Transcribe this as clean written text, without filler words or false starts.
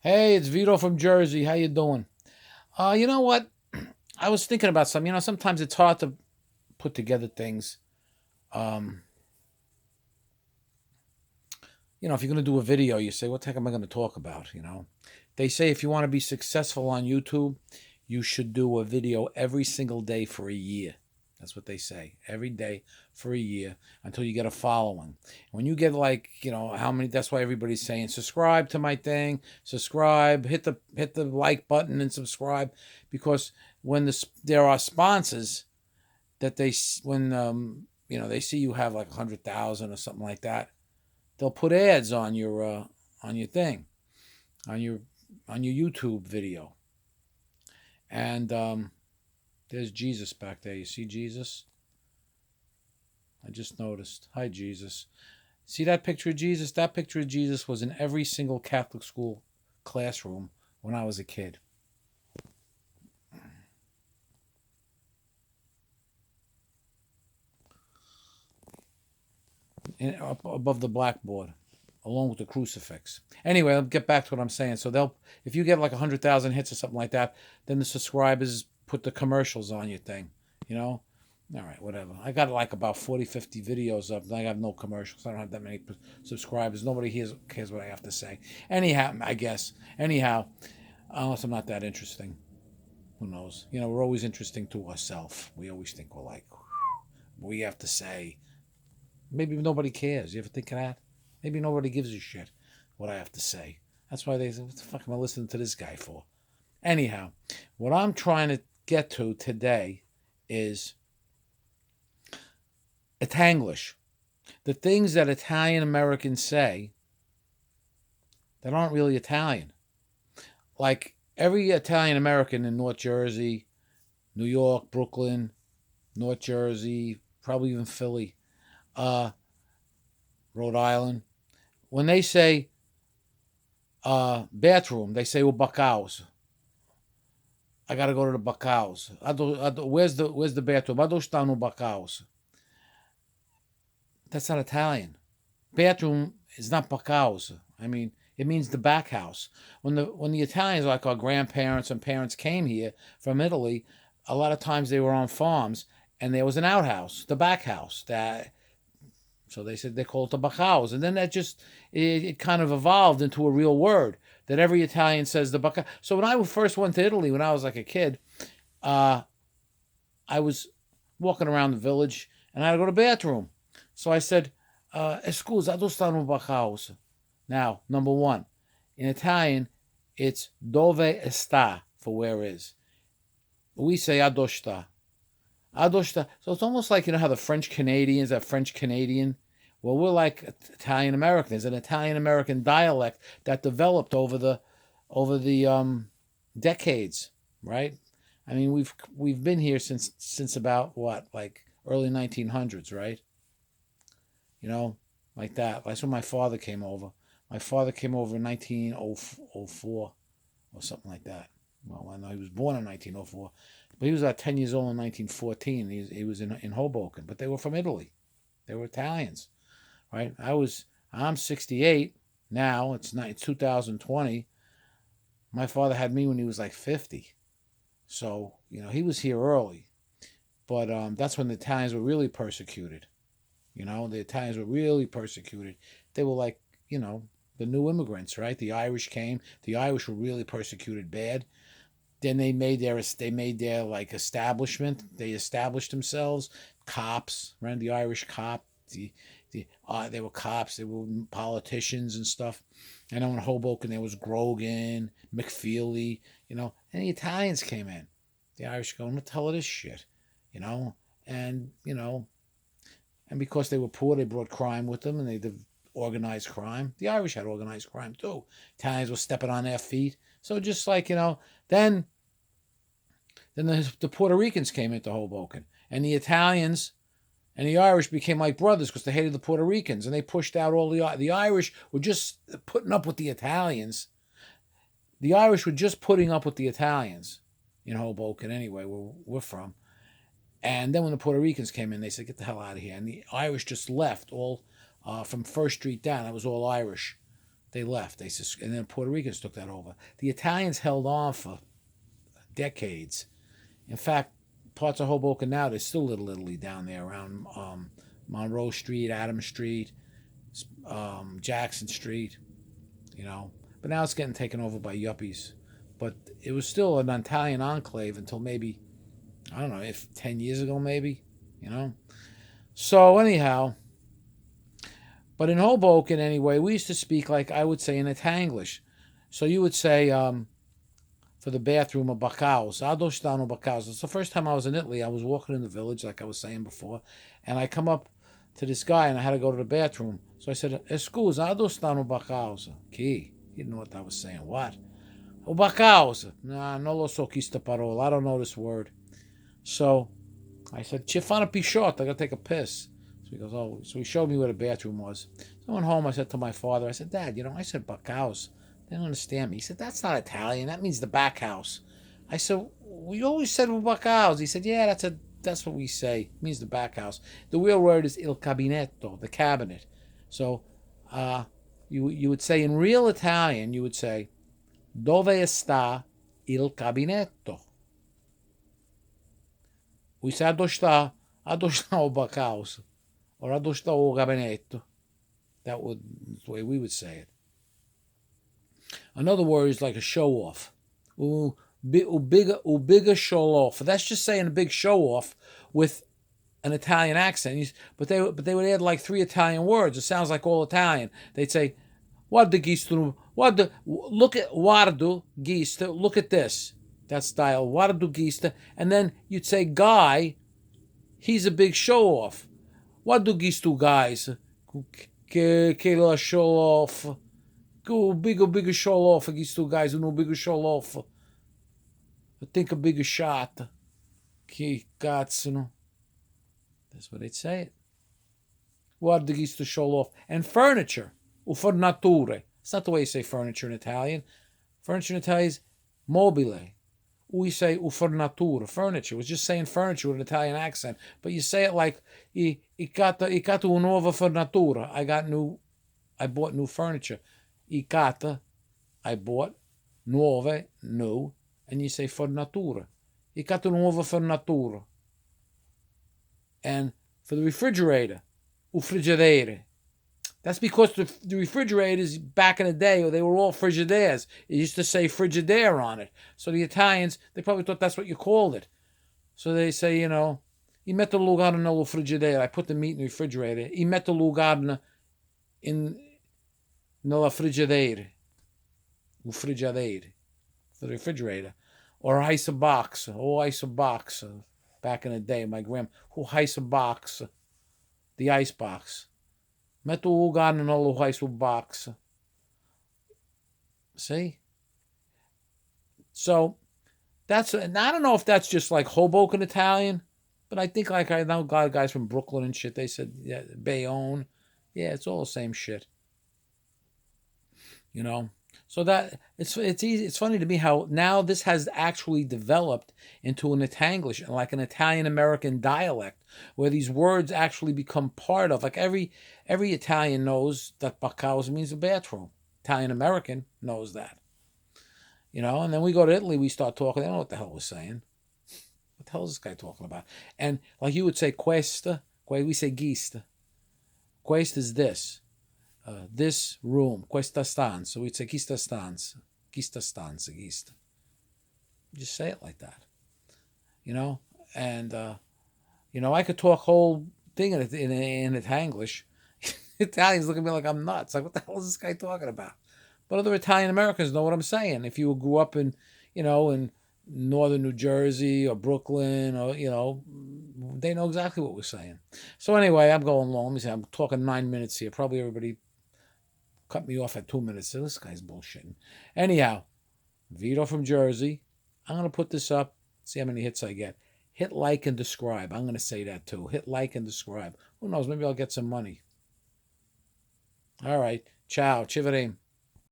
Hey, it's Vito from Jersey. How you doing? You know what? I was thinking about something. Sometimes it's hard to put together things. Um, if you're going to do a video, you say, what the heck am I going to talk about? They say if you want to be successful on YouTube, you should do a video every single day for a year. That's what they say. Every day for a year until you get a following. When you get how many, that's why everybody's saying subscribe to my thing, subscribe, hit the like button and subscribe because when there are sponsors that when they see you have like 100,000 or something like that, they'll put ads on your thing, on your YouTube video. And there's Jesus back there. You see Jesus? I just noticed. Hi, Jesus. See that picture of Jesus? That picture of Jesus was in every single Catholic school classroom when I was a kid. Up above the blackboard, along with the crucifix. Anyway, I'll get back to what I'm saying. So if you get like 100,000 hits or something like that, then the subscribers put the commercials on your thing, you know? All right, whatever. I got like about 40, 50 videos up. And I have no commercials. I don't have that many subscribers. Nobody cares what I have to say. Anyhow, I guess. Anyhow, unless I'm not that interesting. Who knows? We're always interesting to ourselves. We always think we're like, what we have to say. Maybe nobody cares. You ever think of that? Maybe nobody gives a shit what I have to say. That's why they say, what the fuck am I listening to this guy for? Anyhow, what I'm trying to get to today is Itanglish. The things that Italian Americans say that aren't really Italian. Like every Italian American in North Jersey, New York, Brooklyn, North Jersey, probably even Philly, Rhode Island, when they say bathroom, they say, well, bacaus. I gotta go to the bacaus. Where's the bathroom? Ado sta no bacaus. That's not Italian. Bathroom is not bacaus. I mean, it means the back house. When the Italians, like our grandparents and parents, came here from Italy, a lot of times they were on farms and there was an outhouse, the back house. So they said they called it the bacaus, and then that just it kind of evolved into a real word that every Italian says the bacaus. So when I first went to Italy when I was like a kid, uh, I was walking around the village and I had to go to the bathroom. So I said, "Scusa, dove sta un bacaus?" Now, number one, in Italian, it's dove sta for where is. We say adosta. Adosta. So it's almost like how the French Canadians are French Canadian. Well, we're like Italian Americans, an Italian American dialect that developed over the decades, right? I mean, we've been here since about what, like early 1900s, right? You know, like that. That's when my father came over. My father came over in 1904 or something like that. Well, I know he was born in 1904, but he was about 10 years old in 1914. He was in Hoboken, but they were from Italy. They were Italians, right? I'm 68 now. It's 2020. My father had me when he was like 50. So, he was here early. But that's when the Italians were really persecuted. The Italians were really persecuted. They were like, the new immigrants, right? The Irish came. The Irish were really persecuted bad. Then they made their like establishment. They established themselves. Cops, right? The Irish cop. They were cops. They were politicians and stuff. I know in Hoboken there was Grogan, McFeely, and the Italians came in. The Irish going, what the hell is this shit, you know, and and because they were poor, they brought crime with them, and they did organized crime. The Irish had organized crime too. Italians were stepping on their feet. So just like then the Puerto Ricans came into Hoboken, and the Italians and the Irish became like brothers because they hated the Puerto Ricans, and they pushed out all the Irish were just putting up with the Italians. The Irish were just putting up with the Italians in Hoboken anyway, where we're from. And then when the Puerto Ricans came in, they said, "Get the hell out of here!" And the Irish just left all from First Street down. That was all Irish They left. And then Puerto Ricans took that over. The Italians held on for decades. In fact, parts of Hoboken now, there's still Little Italy down there around Monroe Street, Adams Street, Jackson Street, you know. But now it's getting taken over by yuppies. But it was still an Italian enclave until maybe, I don't know, if 10 years ago maybe, you know. So anyhow, but in Hoboken anyway, we used to speak like I would say in Itanglish. So you would say for the bathroom a bacaus, adostano bacaus. It's the first time I was in Italy. I was walking in the village like I was saying before, and I come up to this guy and I had to go to the bathroom. So I said, "Scusa, adostano bacaus." He didn't know what I was saying. What? O bacaus? Nah, non lo so questa parola. I don't know this word. So I said, "Ci fanno pishot. I gotta take a piss." So he goes, "Oh." So he showed me where the bathroom was. So I went home. I said to my father, I said, "Dad, I said bacaus." They didn't understand me. He said, "That's not Italian. That means the back house." I said, "We always said back house." He said, "Yeah, that's what we say. It means the back house. The real word is il cabinetto, the cabinet." So you would say in real Italian, you would say, "Dove sta il cabinetto?" We say, "Addo sta o back house," or "Addo sta o gabinetto." That's the way we would say it. Another word is like a show off. Bigger show off. That's just saying a big show off with an Italian accent. But they would add like 3 Italian words. It sounds like all Italian. They'd say, "Guarda gisto, guarda, look at guardo gista, look at this." That style, guardo gista. And then you'd say, "Guy, he's a big show off. Guardo gisto guys, che la show off." Go bigger show off against 2 guys who know bigger show off. I think a bigger shot. Che cazzo. That's what they'd say it. Guarda against the show off. And furniture. Fornature. It's not the way you say furniture in Italian. Furniture in Italian is mobile. We say fornature, furniture. We're just saying furniture with an Italian accent. But you say it like, I got una nuova fornatura. I bought new furniture. I bought, nuove, new, and you say fornatura. I got una nuova fornatura. And for the refrigerator, frigidaire. That's because the refrigerators back in the day, they were all frigidaires. It used to say frigidaire on it. So the Italians, they probably thought that's what you called it. So they say, I metto lugar nello frigidaire. I put the meat in the refrigerator. I metto lugar nella frigidaire. Frigidaire. For the refrigerator. Or ice a box. Oh, ice a box. Back in the day, my grandma, who ice a box. The ice box. Metto lugar nello ice box. See? So, and I don't know if that's just like Hoboken Italian, but I think like I know guys from Brooklyn and shit, they said, yeah, Bayonne. Yeah, it's all the same shit. So that it's easy. It's funny to me how now this has actually developed into an Itanglish, like an Italian American dialect, where these words actually become part of. Like every Italian knows that bacaus means a bathroom. Italian American knows that. And then we go to Italy, we start talking. They don't know what the hell we're saying. What the hell is this guy talking about? And like you would say questa, we say gista. Questa is this. This room, questa stanza. We'd say questa stanza. Quista. Just say it like that. And, I could talk whole thing in Itanglish. Italians look at me like I'm nuts. Like, what the hell is this guy talking about? But other Italian Americans know what I'm saying. If you grew up in northern New Jersey or Brooklyn or, they know exactly what we're saying. So anyway, I'm going long. Let me see. I'm talking 9 minutes here. Probably everybody cut me off at 2 minutes. So this guy's bullshitting. Anyhow, Vito from Jersey. I'm going to put this up. See how many hits I get. Hit like and describe. I'm going to say that too. Hit like and describe. Who knows? Maybe I'll get some money. All right. Ciao. Civarem.